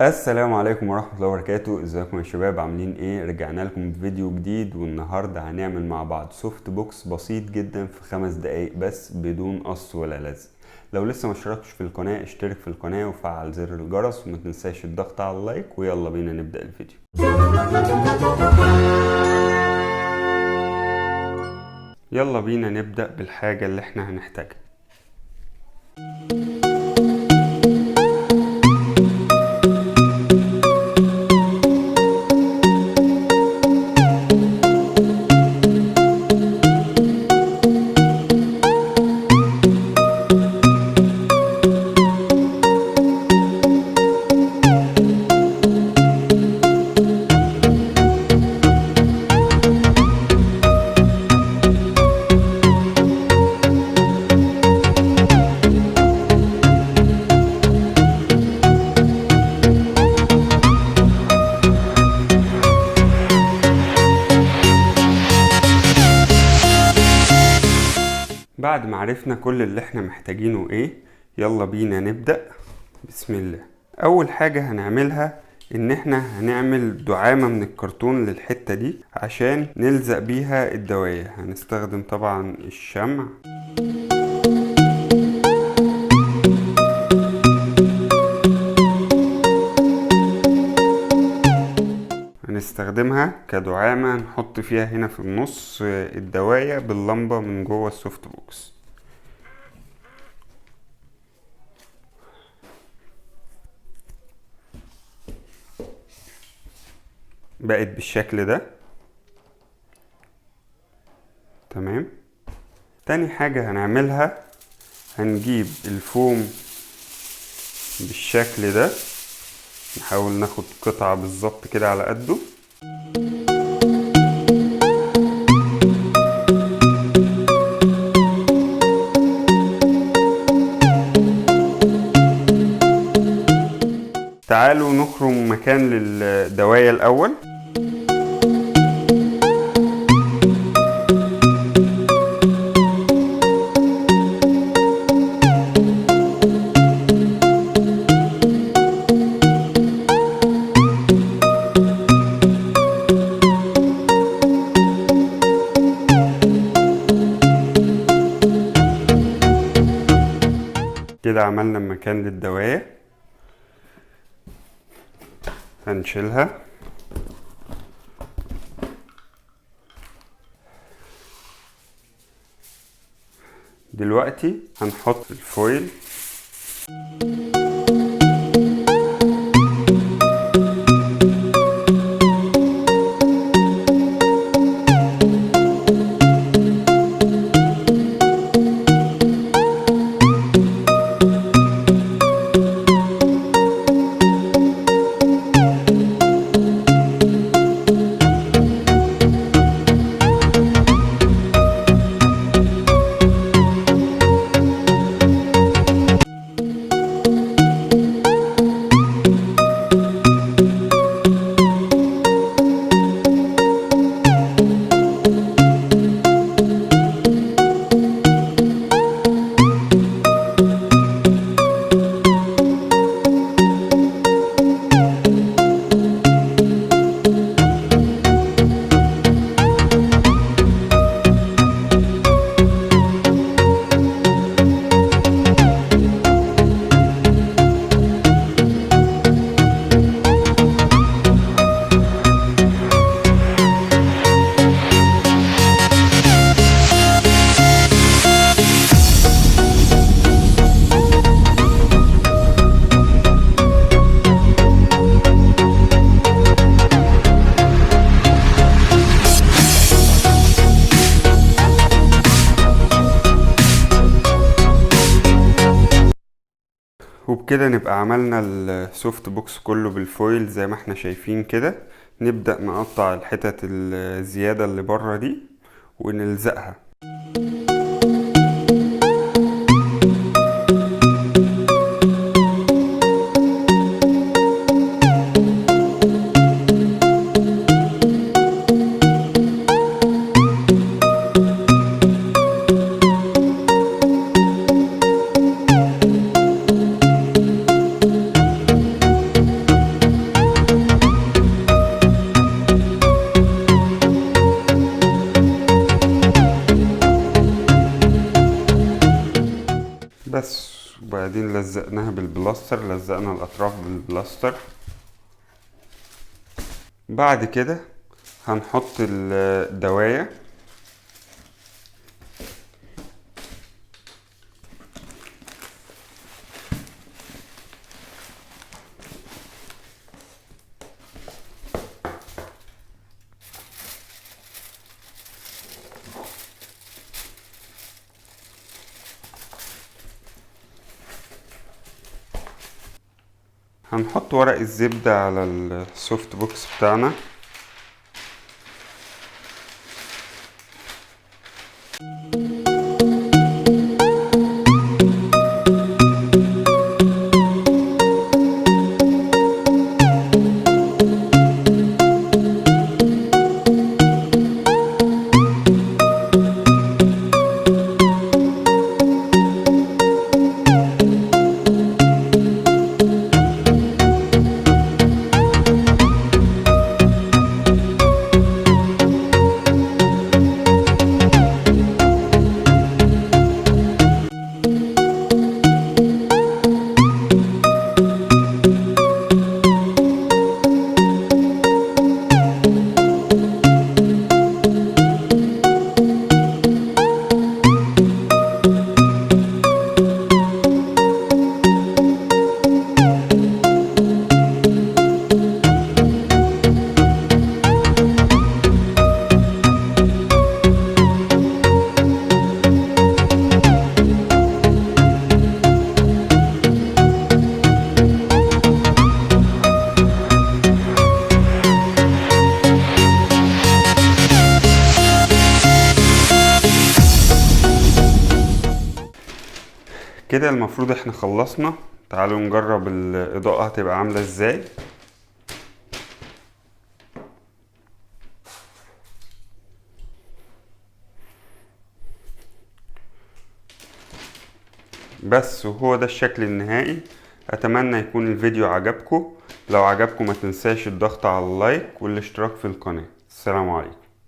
السلام عليكم ورحمة الله وبركاته. ازيكم يا شباب؟ عاملين ايه؟ رجعنا لكم بفيديو جديد، والنهاردة هنعمل مع بعض سوفت بوكس بسيط جدا في 5 دقايق بس بدون قص ولا لزق. لو لسه ما اشتركتش في القناة اشترك في القناة وفعل زر الجرس وما تنساش الضغط على اللايك، ويلا بينا نبدأ الفيديو. يلا بينا نبدأ بالحاجة اللي احنا هنحتاجها. بعد ما عرفنا كل اللي احنا محتاجينه ايه، يلا بينا نبدأ. بسم الله. اول حاجة هنعملها ان احنا هنعمل دعامة من الكرتون للحتة دي عشان نلزق بيها الدواية. هنستخدم طبعا الشمع. هنستخدمها كدعامة نحط فيها هنا في النص الدواية باللمبة من جوه السوفت بوكس. بقت بالشكل ده. تمام. تاني حاجة هنعملها هنجيب الفوم بالشكل ده، نحاول ناخد قطعة بالظبط كده على قده. تعالوا نخرم مكان للدواية الأول. كده عملنا مكان للدواية. هنشيلها. دلوقتي هنحط الفويل. وبكده نبقى عملنا السوفت بوكس كله بالفويل زي ما احنا شايفين كده. نبدأ نقطع الحتت الزيادة اللي بره دي ونلزقها. وبعدين لزقناها بالبلاستر، لزقنا الاطراف بالبلاستر. بعد كده هنحط الدواية. هنحط ورق الزبدة على السوفت بوكس بتاعنا. كده المفروض احنا خلصنا. تعالوا نجرب الاضاءه هتبقى عامله ازاي. بس وهو ده الشكل النهائي. اتمنى يكون الفيديو عجبكم. لو عجبكم ما تنساش الضغط على اللايك والاشتراك في القناه. السلام عليكم.